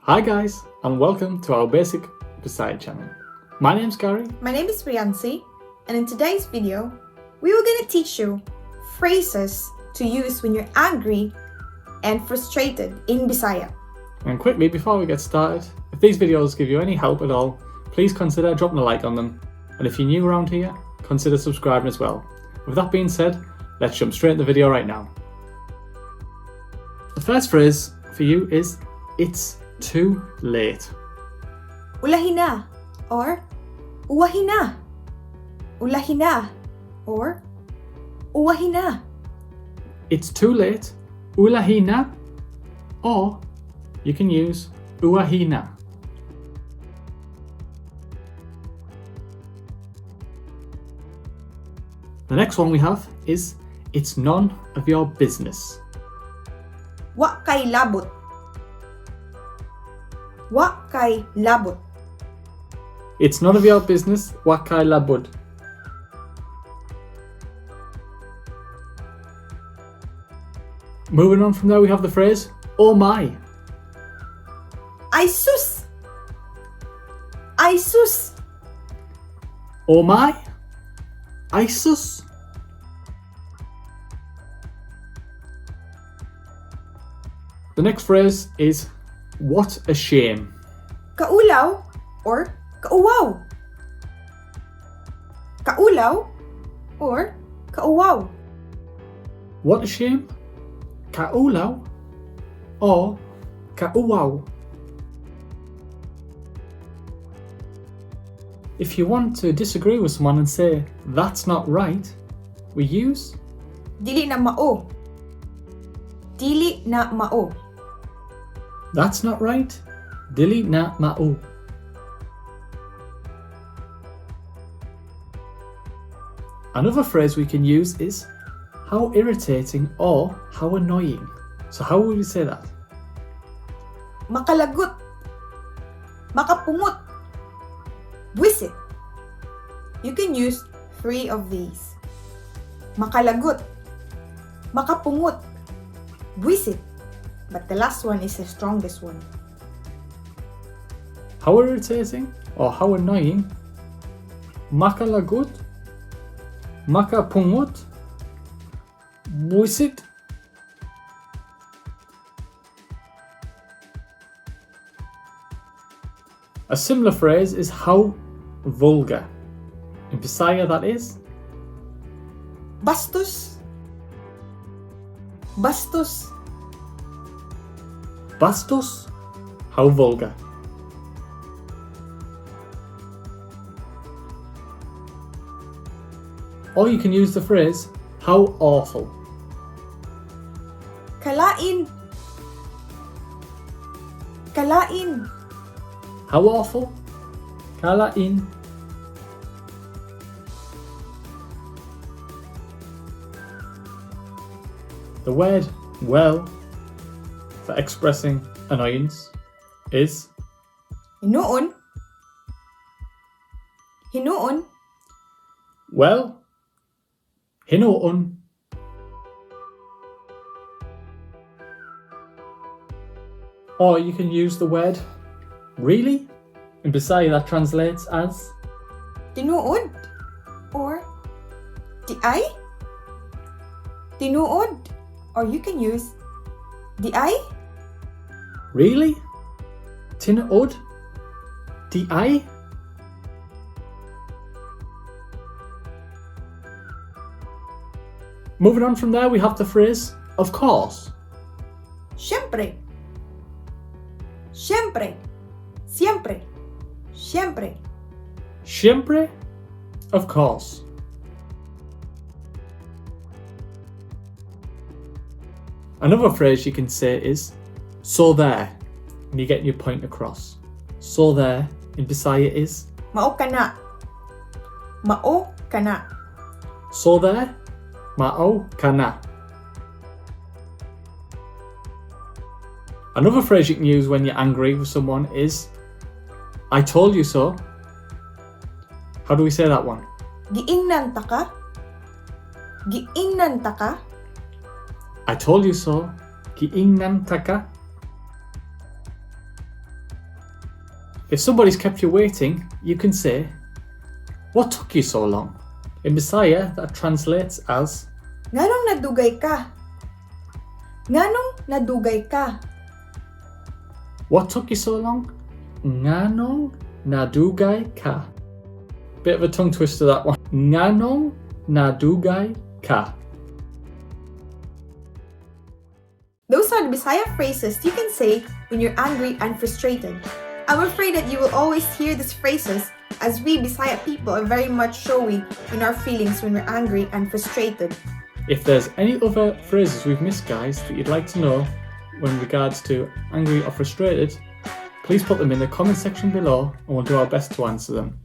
Hi guys, and welcome to our basic Bisaya channel. My name's Gary. My name is Reancy, and in today's video, we were going to teach you phrases to use when you're angry and frustrated in Bisaya. And quickly, before we get started, if these videos give you any help at all, please consider dropping a like on them. And if you're new around here, consider subscribing as well. With that being said, let's jump straight into the video right now. The first phrase for you is, it's too late. Ulahina or uwahina. Ulahina or uwahina. It's too late, ulahina, or you can use uwahina. The next one we have is, it's none of your business. Wa kay labot. Wa kay labot. It's none of your business, wakay labud. Moving on from there, we have the phrase, oh my. Ay sus. Ay sus. Oh my. Isus. The next phrase is, what a shame. Kaulaw or kauwaw. Kaulaw or kauwaw. What a shame, kaulaw, or kauwaw. If you want to disagree with someone and say, that's not right, we use Dili na mao. Dili na mao. that's not right, dili na mao. Another phrase we can use is, how irritating or how annoying. So how would we say that? Makalagot. Makapungot. Buwisit. You can use 3 of these. Makalagot. Makapungot. Buwisit. But the last one is the strongest one. How irritating or how annoying? Makalagot, makapungot, buisit. A similar phrase is how vulgar. In Bisaya that is Bastos. Bastos. bastos, how vulgar. Or you can use the phrase, how awful. Kalain. Kalain. How awful, kalain. The word well for expressing annoyance is Hinuon. Hinuon. well, hinoon. Or you can use the word really. In Bisaya that translates as Tinuod. Or tiay. Tinuod. Or you can use diay. really? Tinood? Di? Moving on from there, we have the phrase, of course. Siyempre. Siyempre. Siempre. Siyempre. Siempre, of course. Another phrase you can say is, so there, and you're getting your point across. So there, in Bisaya is, Mao kana. Mao kana. so there, mao kana. Another phrase you can use when you're angry with someone is, I told you so. How do we say that one? Giingnan ta ka. Giingnan ta ka. I told you so. Giingnan taka. If somebody's kept you waiting, you can say, "What took you so long?" In Bisaya, that translates as, Nganong nadugay ka? Nganong nadugay ka? "What took you so long?" Nganong nadugay ka. Bit of a tongue twister, that one. Nganong nadugay ka. Those are the Bisaya phrases you can say when you're angry and frustrated. I'm afraid that you will always hear these phrases, as we Bisaya people are very much showing in our feelings when we're angry and frustrated. If there's any other phrases we've missed, guys, that you'd like to know when regards to angry or frustrated, please put them in the comment section below and we'll do our best to answer them.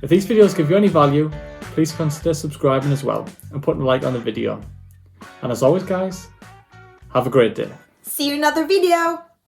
If these videos give you any value, please consider subscribing as well and putting a like on the video. And as always, guys, have a great day. See you in another video!